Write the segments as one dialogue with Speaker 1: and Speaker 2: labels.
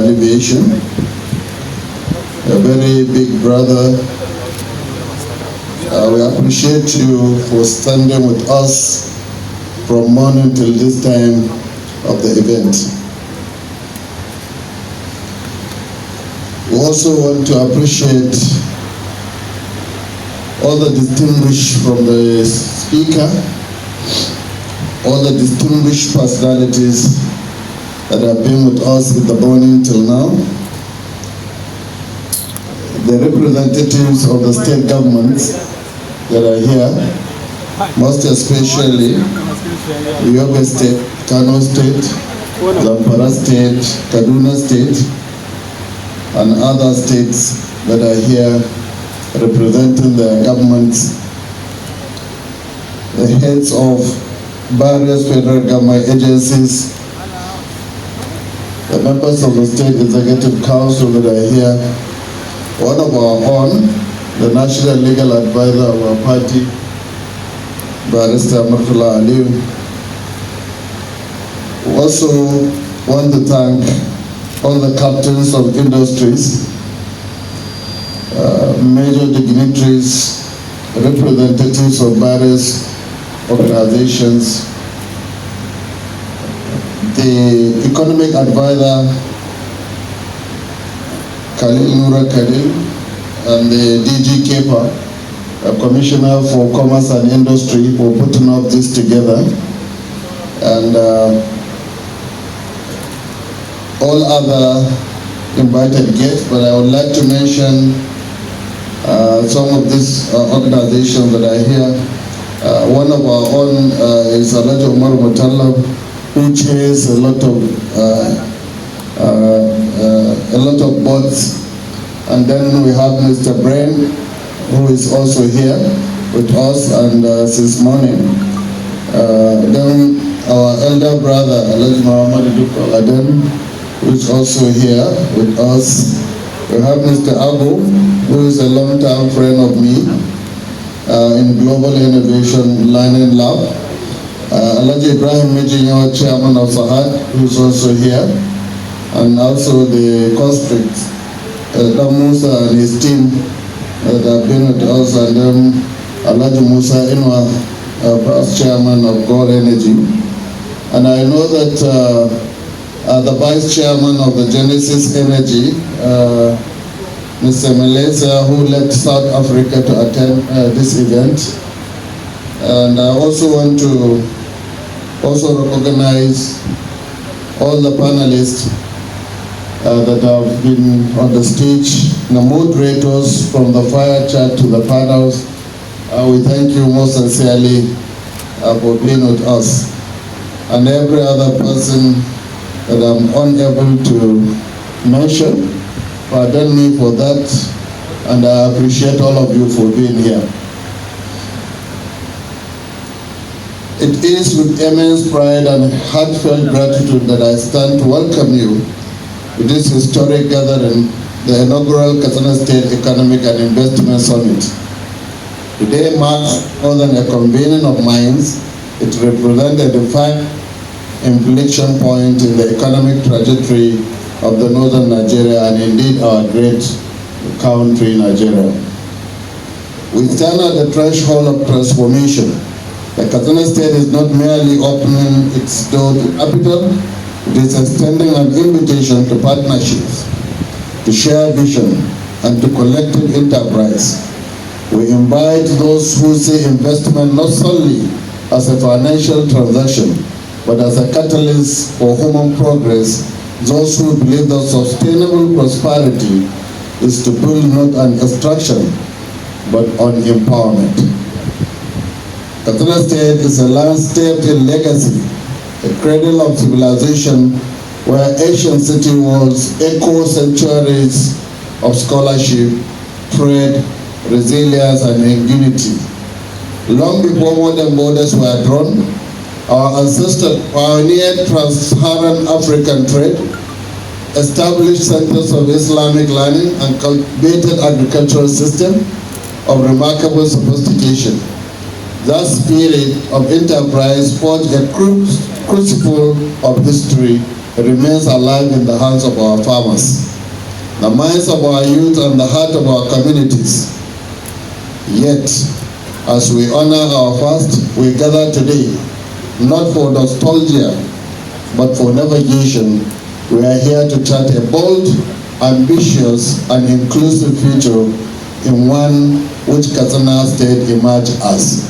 Speaker 1: alleviation. A very big brother. We appreciate you for standing with us from morning till this time of the event. We also want to appreciate all the distinguished from the speaker, all the distinguished personalities that have been with us in the morning till now, the representatives of the state governments that are here, most especially Yobe State, Kano State, Zamfara State, Kaduna State, and other states that are here representing their governments, the heads of various federal government agencies, the members of the State Executive Council that are here, one of our own, the National Legal Advisor of our party, Barrister Murtala Aliyu. We also want to thank all the captains of industries, major dignitaries, representatives of various organizations, the economic advisor, Khalil Nura Khalil, and the DG Kepa, Commissioner for Commerce and Industry, for putting up this together, and all other invited guests. But I would like to mention some of these organizations that are here. One of our own is Alhaji Umar Mutallab, who chairs a lot of boards, and then we have Mr. Brain, who is also here with us and since morning. Then our elder brother Alhaji Muhammad Dukko Aden, who is also here with us. We have Mr. Abu, who is a long-time friend of me in Global Innovation Learning Lab. Alhaji Ibrahim Mijinyo, Chairman of Sahad, who is also here, and also the constrict, Musa and his team that have been with us, and then Alhaji Musa Inwa, Vice Chairman of Gold Energy. And I know that the Vice Chairman of the Genesis Energy, Mr. Malaysia, who left South Africa to attend this event. And I also want to recognize all the panelists that have been on the stage, the moderators from the fire chat to the panels. We thank you most sincerely for being with us. And every other person that I'm unable to mention, pardon me for that, and I appreciate all of you for being here. It is with immense pride and heartfelt gratitude that I stand to welcome you to this historic gathering, the inaugural Katsina State Economic and Investment Summit. Today marks more than a convening of minds. It represents a defined inflection point in the economic trajectory of the northern Nigeria and indeed our great country, Nigeria. We stand at the threshold of transformation. The Katsina State is not merely opening its door to capital, it is extending an invitation to partnerships, to share vision, and to collective enterprise. We invite those who see investment not solely as a financial transaction, but as a catalyst for human progress, those who believe that sustainable prosperity is to build not on extraction, but on empowerment. Katsina State is a land steeped in legacy, a cradle of civilization where ancient city walls echo centuries of scholarship, trade, resilience, and unity. Long before modern borders were drawn, our ancestors pioneered trans-Saharan African trade, established centers of Islamic learning, and cultivated agricultural system of remarkable sophistication. That spirit of enterprise forged a crucible of history remains alive in the hands of our farmers, the minds of our youth, and the heart of our communities. Yet, as we honor our past, we gather today, not for nostalgia, but for navigation. We are here to chart a bold, ambitious, and inclusive future in one which Katsina State emerged as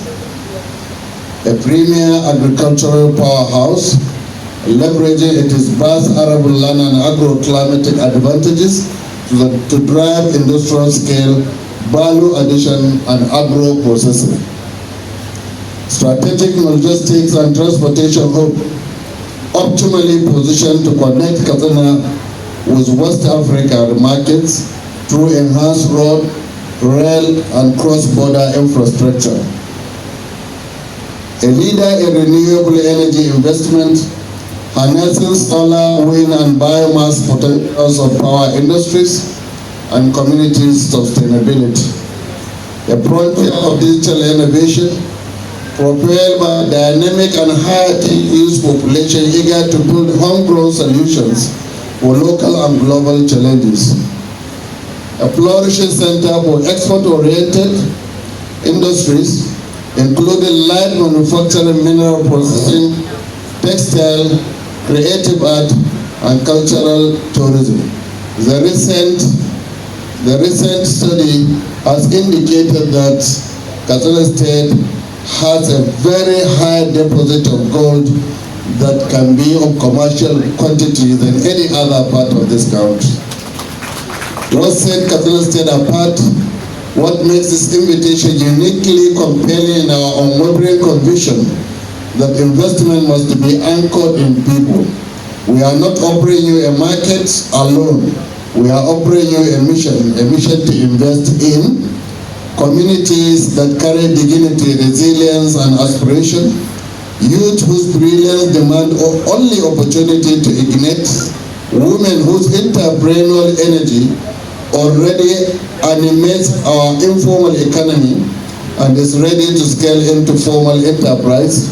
Speaker 1: a premier agricultural powerhouse, leveraging its vast arable land and agroclimatic advantages to drive industrial scale, value addition, and agro-processing. Strategic logistics and transportation hub, optimally positioned to connect Katsina with West Africa markets through enhanced road, rail, and cross-border infrastructure. A leader in renewable energy investment, harnessing solar, wind, and biomass potentials of power industries and community sustainability. A frontier of digital innovation, propelled by a dynamic and high-use population eager to build homegrown solutions for local and global challenges. A flourishing center for export-oriented industries, including light manufacturing, mineral processing, textile, creative art, and cultural tourism. The recent study has indicated that Katsina State has a very high deposit of gold that can be of commercial quantity than any other part of this country. What set Katsina State apart, what makes this invitation uniquely compelling in our unwavering conviction that investment must be anchored in people. We are not offering you a market alone. We are offering you a mission to invest in communities that carry dignity, resilience, and aspiration, youth whose brilliance demand only opportunity to ignite, women whose entrepreneurial energy already animates our informal economy and is ready to scale into formal enterprise,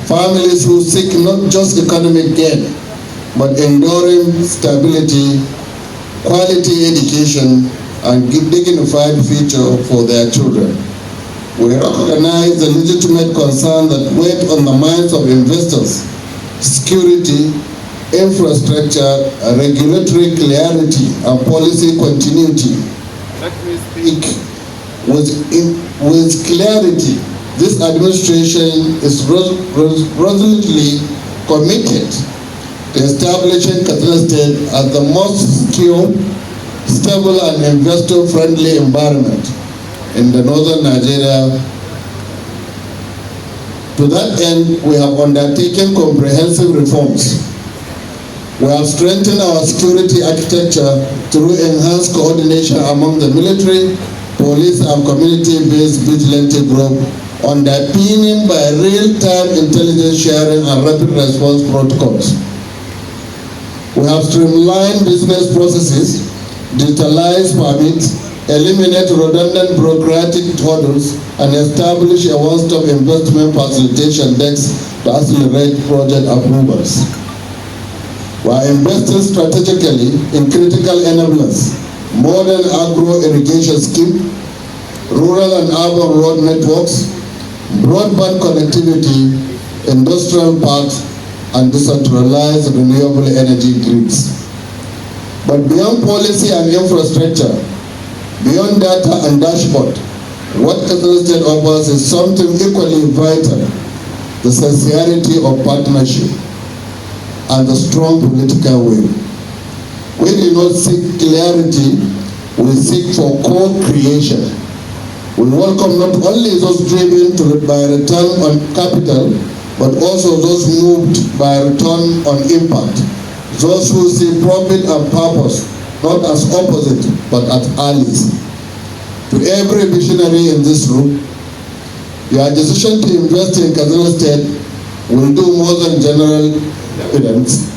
Speaker 1: families who seek not just economic gain, but enduring stability, quality education, and dignified future for their children. We recognize the legitimate concern that weight on the minds of investors, security, infrastructure, regulatory clarity, and policy continuity. Let me speak with clarity. This administration is resolutely committed to establishing Katsina State as the most secure, stable, and investor-friendly environment in the northern Nigeria. To that end, we have undertaken comprehensive reforms. We have strengthened our security architecture through enhanced coordination among the military, police, and community-based vigilante group, underpinning by real-time intelligence sharing and rapid response protocols. We have streamlined business processes, digitalized permits, eliminate redundant bureaucratic hurdles, and establish a one-stop investment facilitation desk to accelerate project approvals. We are investing strategically in critical enablers, modern agro-irrigation scheme, rural and urban road networks, broadband connectivity, industrial parks, and decentralized renewable energy grids. But beyond policy and infrastructure, beyond data and dashboard, what Katsina State offers is something equally vital: the sincerity of partnership and the strong political will. We do not seek clarity, we seek for co-creation. We welcome not only those driven by return on capital, but also those moved by return on impact, those who see profit and purpose not as opposite, but as allies. To every visionary in this room, your decision to invest in Katsina State will do more than general evidence.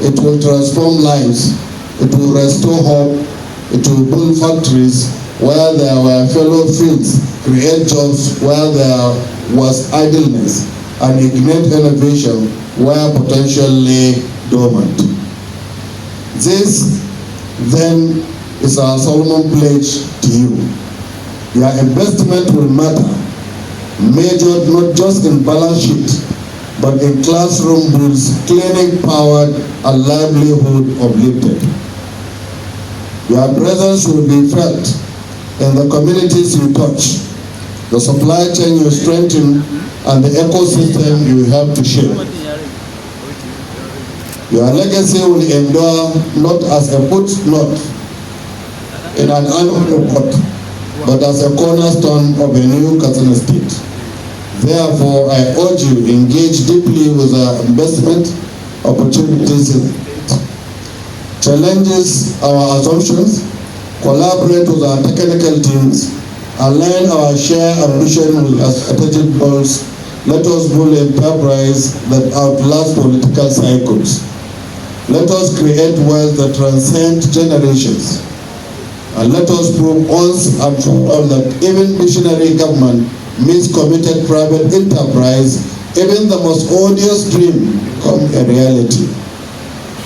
Speaker 1: It will transform lives, it will restore hope, it will build factories where there were fallow fields, create jobs where there was idleness, and ignite innovation where potential lay dormant. This, then, is our solemn pledge to you. Your investment will matter, measured not just in balance sheet, but in classroom booths, clinic powered, and livelihood uplifted. Your presence will be felt in the communities you touch, the supply chain you strengthen, and the ecosystem you help to shape. Your legacy will endure not as a footnote in an annual report, but as a cornerstone of a new Katsina state. Therefore, I urge you to engage deeply with our investment opportunities, challenges our assumptions, collaborate with our technical teams, align our shared ambition with our strategic goals. Let us build an enterprise that outlasts political cycles. Let us create wealth that transcends generations. And let us prove once and for all that even missionary government meets committed private enterprise, even the most odious dream becomes a reality.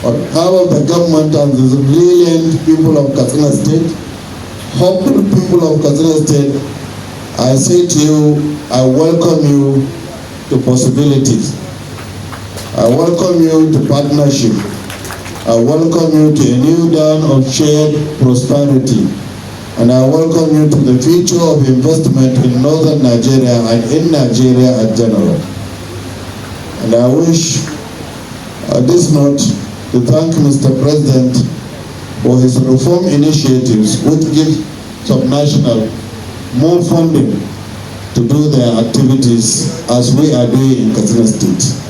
Speaker 1: On behalf of the government and the brilliant people of Katsina State, hopeful people of Katsina State, I say to you, I welcome you to possibilities. I welcome you to partnership. I welcome you to a new dawn of shared prosperity. And I welcome you to the future of investment in northern Nigeria and in Nigeria in general. And I wish at this note to thank Mr. President for his reform initiatives, which give subnational more funding to do their activities as we are doing in Katsina State.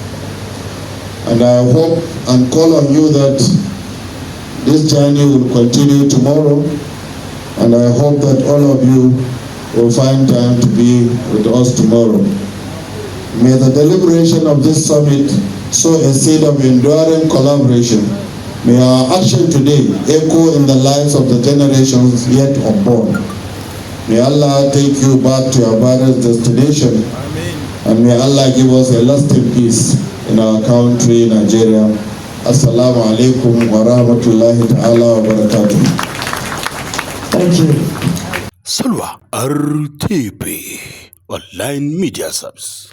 Speaker 1: And I hope and call on you that this journey will continue tomorrow. And I hope that all of you will find time to be with us tomorrow. May the deliberation of this summit sow a seed of enduring collaboration. May our action today echo in the lives of the generations yet unborn. May Allah take you back to your various destination. And may Allah give us a lasting peace in our country, Nigeria. Assalamu alaikum wa rahmatullahi ta'ala wa barakatuh.
Speaker 2: Thank you.
Speaker 3: Salwa RTP Online Media Subs.